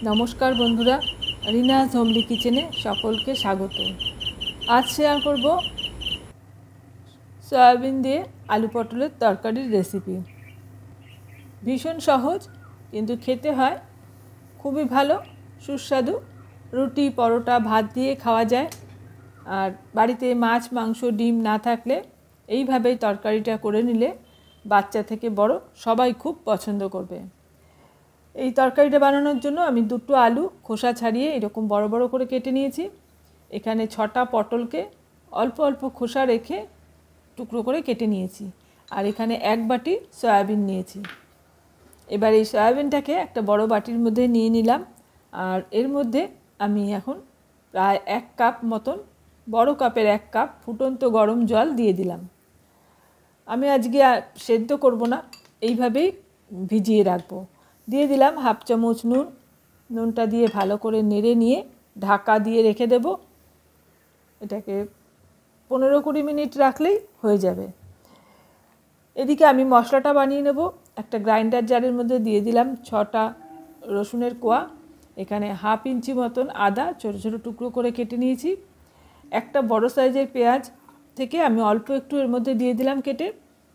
নমস্কার বন্ধুরা, রিনাজ হোমলি কিচেনে সকলকে স্বাগত। আজ শেয়ার করব সয়াবিন দিয়ে আলু পটলের তরকারির রেসিপি। ভীষণ সহজ, কিন্তু খেতে হয় খুবই ভালো, সুস্বাদু। রুটি, পরোটা, ভাত দিয়ে খাওয়া যায়। আর বাড়িতে মাছ, মাংস, ডিম না থাকলে এইভাবেই তরকারিটা করে নিলে বাচ্চা থেকে বড় সবাই খুব পছন্দ করবে। এই তরকারিটা বানানোর জন্য আমি দুটো আলু খোসা ছাড়িয়ে এরকম বড় বড় করে কেটে নিয়েছি। এখানে 6টা পটলকে অল্প অল্প খোসা রেখে টুকরো করে কেটে নিয়েছি। আর এখানে 1 বাটি সয়াবিন নিয়েছি। এবার এই সয়াবিনটাকে একটা বড় বাটির মধ্যে নিয়ে নিলাম। আর এর মধ্যে আমি এখন প্রায় 1 কাপ মতন, বড় কাপের 1 কাপ ফুটন্ত গরম জল দিয়ে দিলাম। আমি আজকে সেদ্ধ করব না, এইভাবেই ভিজিয়ে রাখবো। দিয়ে দিলাম 1/2 চামচ নুন। নুনটা দিয়ে ভালো করে নেড়ে নিয়ে ঢাকা দিয়ে রেখে দেব। এটাকে 15-20 মিনিট রাখলেই হয়ে যাবে। এদিকে আমি মশলাটা বানিয়ে নেব। একটা গ্রাইন্ডার জারের মধ্যে দিয়ে দিলাম 6টা রসুনের কোয়া। এখানে 1/2 ইঞ্চি মতন আদা ছোট ছোট টুকরো করে কেটে নিয়েছি। একটা বড় সাইজের পেঁয়াজ থেকে আমি অল্প একটু এর মধ্যে দিয়ে দিলাম কেটে।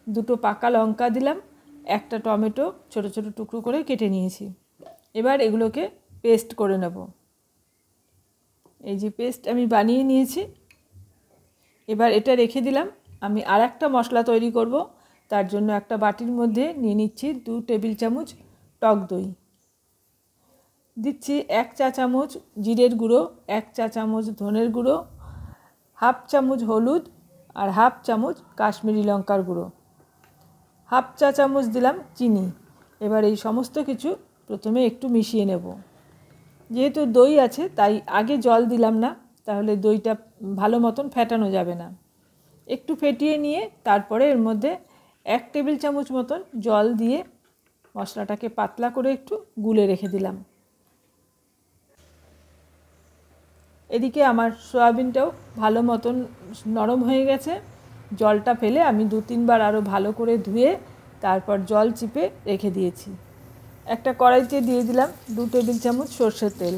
2টো পাকা লঙ্কা দিলাম। একটা টমেটো ছোট ছোট টুকরো করে কেটে নিয়েছি। এবার এগুলোকে পেস্ট করে নেব। এই যে পেস্ট আমি বানিয়ে নিয়েছি। এবার এটা রেখে দিলাম। আমি আর একটা মশলা তৈরি করব। তার জন্য একটা বাটির মধ্যে নিয়ে নিচ্ছি 2 টেবিল চামচ টক দই। দিচ্ছি 1 চা চামচ জিরের গুঁড়ো, 1 চা চামচ ধনের গুঁড়ো, 1/2 চামচ হলুদ আর 1/2 চামচ কাশ্মীরি লঙ্কার গুঁড়ো, 1/2 চা চামচ দিলাম চিনি। এবার এই সমস্ত কিছু প্রথমে একটু মিশিয়ে নেব। যেহেতু দই আছে তাই আগে জল দিলাম না, তাহলে দইটা ভালো মতন ফেটানো যাবে না। একটু ফেটিয়ে নিয়ে তারপরে এর মধ্যে 1 টেবিল চামচ মতন জল দিয়ে মশলাটাকে পাতলা করে একটু গুলে রেখে দিলাম। এদিকে আমার সয়াবিনটাও ভালো মতন নরম হয়ে গেছে। জলটা ফেলে আমি 2-3 বার আরও ভালো করে ধুয়ে তারপর জল চিপে রেখে দিয়েছি। একটা কড়াইতে দিয়ে দিলাম 2 টেবিল চামচ সরষের তেল।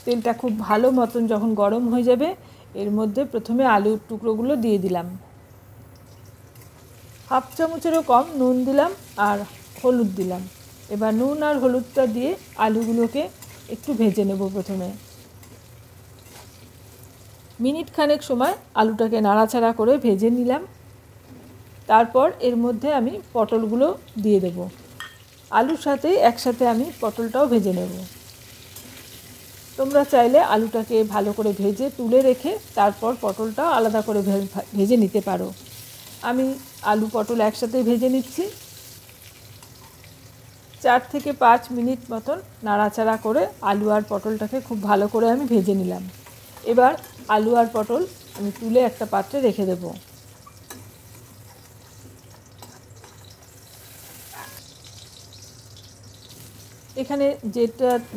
তেলটা খুব ভালো মতন যখন গরম হয়ে যাবে এর মধ্যে প্রথমে আলুর টুকরোগুলো দিয়ে দিলাম। 1/2 চামচেরও কম নুন দিলাম আর হলুদ দিলাম। এবার নুন আর হলুদটা দিয়ে আলুগুলোকে একটু ভেজে নেব। প্রথমে মিনিট খানেক সময় আলুটাকে নাড়াচাড়া করে ভেজে নিলাম। তারপর এর মধ্যে আমি পটলগুলো দিয়ে দেব। আলুর সাথে একসাথে আমি পটলটাও ভেজে নেব। তোমরা চাইলে আলুটাকে ভালো করে ভেজে তুলে রেখে তারপর পটলটা আলাদা করে ভেজে নিতে পারো। আমি আলু পটল একসাথে ভেজে নিচ্ছি। 4 থেকে 5 মিনিট মতন নাড়াচাড়া করে আলু আর পটলটাকে খুব ভালো করে আমি ভেজে নিলাম। এবার আলু আর পটল আমি তুলে একটা পাত্রে রেখে দেব। এখানে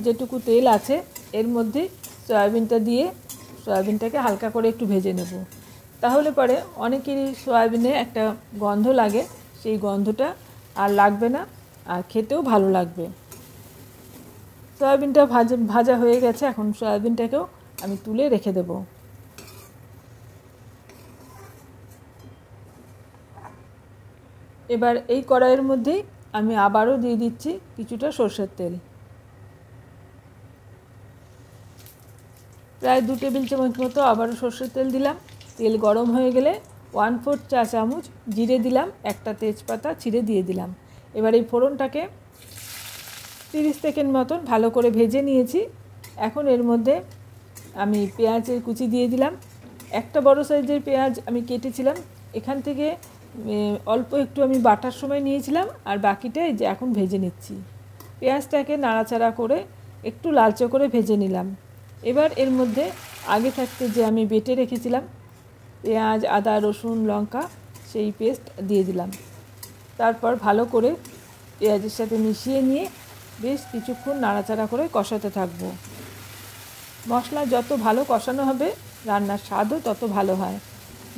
যেটুকু তেল আছে এর মধ্যে সয়াবিনটা দিয়ে সয়াবিনটাকে হালকা করে একটু ভেজে নেব। তাহলে পরে অনেকেরই সয়াবিনে একটা গন্ধ লাগে, সেই গন্ধটা আর লাগবে না, আর খেতেও ভালো লাগবে। সয়াবিনটা ভাজা হয়ে গেছে। এখন সয়াবিনটাকেও আমি তুলে রেখে দেব। এবার এই কড়াইয়ের মধ্যেই আমি আবারও দিয়ে দিচ্ছি কিছুটা সরষের তেল। প্রায় 2 টেবিল চামচ মতো আবারও সরষের তেল দিলাম। তেল গরম হয়ে গেলে 1/4 চা চামচ জিরে দিলাম, একটা তেজপাতা ছিঁড়ে দিয়ে দিলাম। এবার এই ফোড়নটাকে 30 সেকেন্ড মতন ভালো করে ভেজে নিয়েছি। এখন এর মধ্যে আমি পেঁয়াজের কুচি দিয়ে দিলাম। একটা বড় সাইজের পেঁয়াজ আমি কেটেছিলাম, এখান থেকে অল্প একটু আমি বাটার সময় নিয়েছিলাম, আর বাকিটা এই যে এখন ভেজে নিচ্ছি। পেঁয়াজটাকে নাড়াচাড়া করে একটু লালচে করে ভেজে নিলাম। এবার এর মধ্যে আগে থাকতে যে আমি বেটে রেখেছিলাম পেঁয়াজ, আদা, রসুন, লঙ্কা, সেই পেস্ট দিয়ে দিলাম। তারপর ভালো করে পেঁয়াজের সাথে মিশিয়ে নিয়ে বেশ কিছুক্ষণ নাড়াচাড়া করে কষাতে থাকবো। মশলা যত ভালো কষানো হবে রান্নার স্বাদও তত ভালো হয়।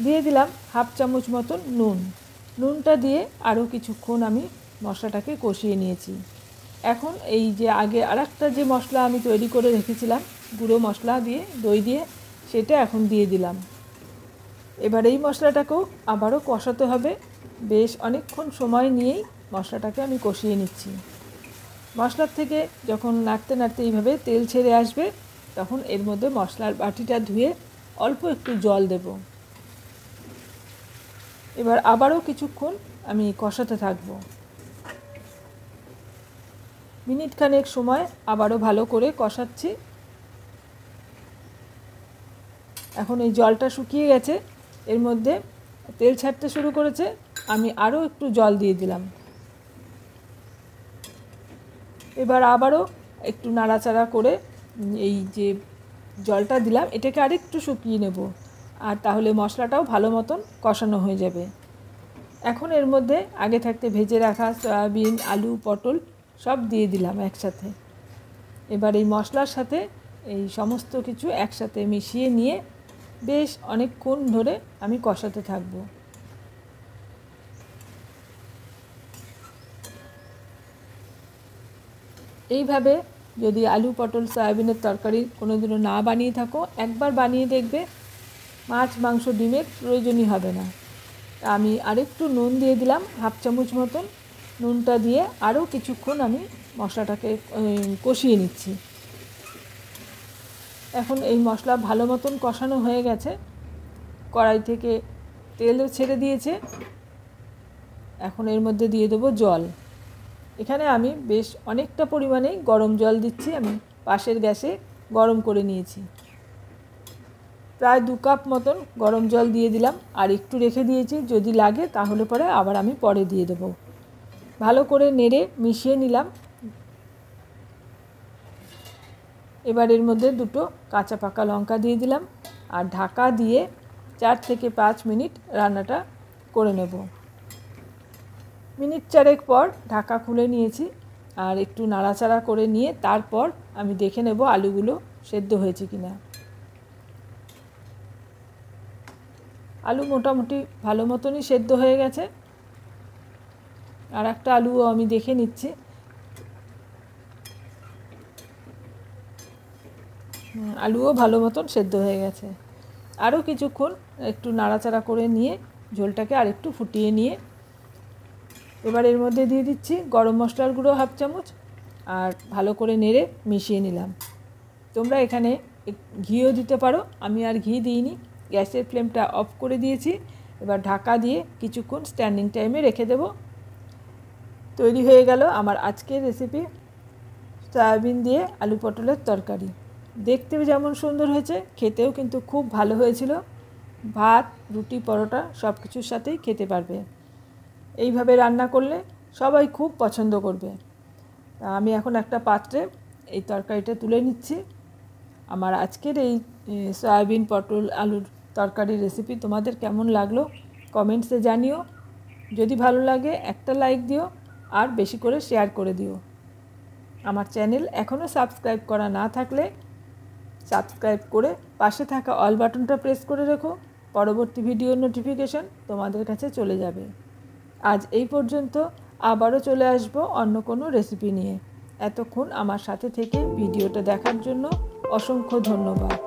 দিয়ে দিলাম 1/2 চামচ মতন নুন। নুনটা দিয়ে আরও কিছুক্ষণ আমি মশলাটাকে কষিয়ে নিয়েছি। এখন এই যে আগে আরেকটা যে মশলা আমি তৈরি করে রেখেছিলাম গুঁড়ো মশলা দিয়ে দই দিয়ে, সেটা এখন দিয়ে দিলাম। এবার এই মশলাটাকেও আবারও কষাতে হবে। বেশ অনেকক্ষণ সময় নিয়েই মশলাটাকে আমি কষিয়ে নিচ্ছি। মশলার থেকে যখন নাড়তে নাড়তে এইভাবে তেল ছেড়ে আসবে, তখন এর মধ্যে মশলার বাটিটা ধুয়ে অল্প একটু জল দেব। এবার আবারও কিছুক্ষণ আমি কষাতে থাকব। মিনিট খানেক সময় আবারও ভালো করে কষাচ্ছি। এখন এই জলটা শুকিয়ে গেছে, এর মধ্যে তেল ছাড়তে শুরু করেছে। আমি আরও একটু জল দিয়ে দিলাম। এবার আবারও একটু নাড়াচাড়া করে এই যে জলটা দিলাম এটাকে আরেকটু শুকিয়ে নেব, আর তাহলে মশলাটাও ভালো মতন কষানো হয়ে যাবে। এখন এর মধ্যে আগে থাকতে ভেজে রাখা সয়াবিন, আলু, পটল সব দিয়ে দিলাম একসাথে। এবার এই মশলার সাথে এই সমস্ত কিছু একসাথে মিশিয়ে নিয়ে বেশ অনেকক্ষণ ধরে আমি কষাতে থাকব। এইভাবে যদি আলু, পটল, সয়াবিনের তরকারি কোনোদিনও না বানিয়ে থাকো, একবার বানিয়ে দেখবে, মাছ, মাংস, ডিমের প্রয়োজনই হবে না। আমি আরেকটু নুন দিয়ে দিলাম, হাফ চামচ মতন। নুনটা দিয়ে আরও কিছুক্ষণ আমি মশলাটাকে কষিয়ে নিচ্ছি। এখন এই মশলা ভালো মতন কষানো হয়ে গেছে, কড়াই থেকে তেলও ছেড়ে দিয়েছে। এখন এর মধ্যে দিয়ে দেবো জল। এখানে আমি বেশ অনেকটা পরিমাণেই গরম জল দিচ্ছি। আমি পাশের গ্যাসে গরম করে নিয়েছি। প্রায় 2 কাপ মতন গরম জল দিয়ে দিলাম, আর একটু রেখে দিয়েছি, যদি লাগে তাহলে পরে আবার আমি পরে দিয়ে দেবো। ভালো করে নেড়ে মিশিয়ে নিলাম। এবার এর মধ্যে 2টো কাঁচা পাকা লঙ্কা দিয়ে দিলাম, আর ঢাকা দিয়ে 4 থেকে 5 মিনিট রান্নাটা করে নেব। মিনিট 4 পর ঢাকা খুলে নিয়েছি, আর একটু নাড়াচাড়া করে নিয়ে তারপর আমি দেখে নেব আলুগুলো সেদ্ধ হয়েছে কিনা। আলু মোটামুটি ভালো মতনই সেদ্ধ হয়ে গেছে। আর একটা আলুও আমি দেখে নিচ্ছি। আলুও ভালো মতন সেদ্ধ হয়ে গেছে। আরও কিছুক্ষণ একটু নাড়াচাড়া করে নিয়ে ঝোলটাকে আরেকটু ফুটিয়ে নিয়ে এবার এর মধ্যে দিয়ে দিচ্ছি গরম মশলার গুঁড়ো হাফ চামচ, আর ভালো করে নেড়ে মিশিয়ে নিলাম। তোমরা এখানে ঘিও দিতে পারো, আমি আর ঘি দিইনি। গ্যাসের ফ্লেমটা অফ করে দিয়েছি। এবার ঢাকা দিয়ে কিছুক্ষণ স্ট্যান্ডিং টাইমে রেখে দেব। তৈরি হয়ে গেল আমার আজকের রেসিপি, সয়াবিন দিয়ে আলু পটলের তরকারি। দেখতেও যেমন সুন্দর হয়েছে, খেতেও কিন্তু খুব ভালো হয়েছিল। ভাত, রুটি, পরোটা সব কিছুর সাথেই খেতে পারবে। এইভাবে রান্না করলে সবাই খুব পছন্দ করবে। আমি এখন একটা পাত্রে এই তরকারিটা তুলে নিচ্ছি। আমার আজকের এই সয়াবিন পটল আলুর তরকারির রেসিপি তোমাদের কেমন লাগলো কমেন্টসে জানিও। যদি ভালো লাগে একটা লাইক দিও, আর বেশি করে শেয়ার করে দিও। আমার চ্যানেল এখনও সাবস্ক্রাইব করা না থাকলে সাবস্ক্রাইব করে পাশে থাকা অল বাটনটা প্রেস করে রেখো। পরবর্তী ভিডিওর নোটিফিকেশন তোমাদের কাছে চলে যাবে। আজ এই পর্যন্ত, আবারও চলে আসবো অন্য কোনো রেসিপি নিয়ে। এতক্ষণ আমার সাথে থেকে ভিডিওটা দেখার জন্য অসংখ্য ধন্যবাদ।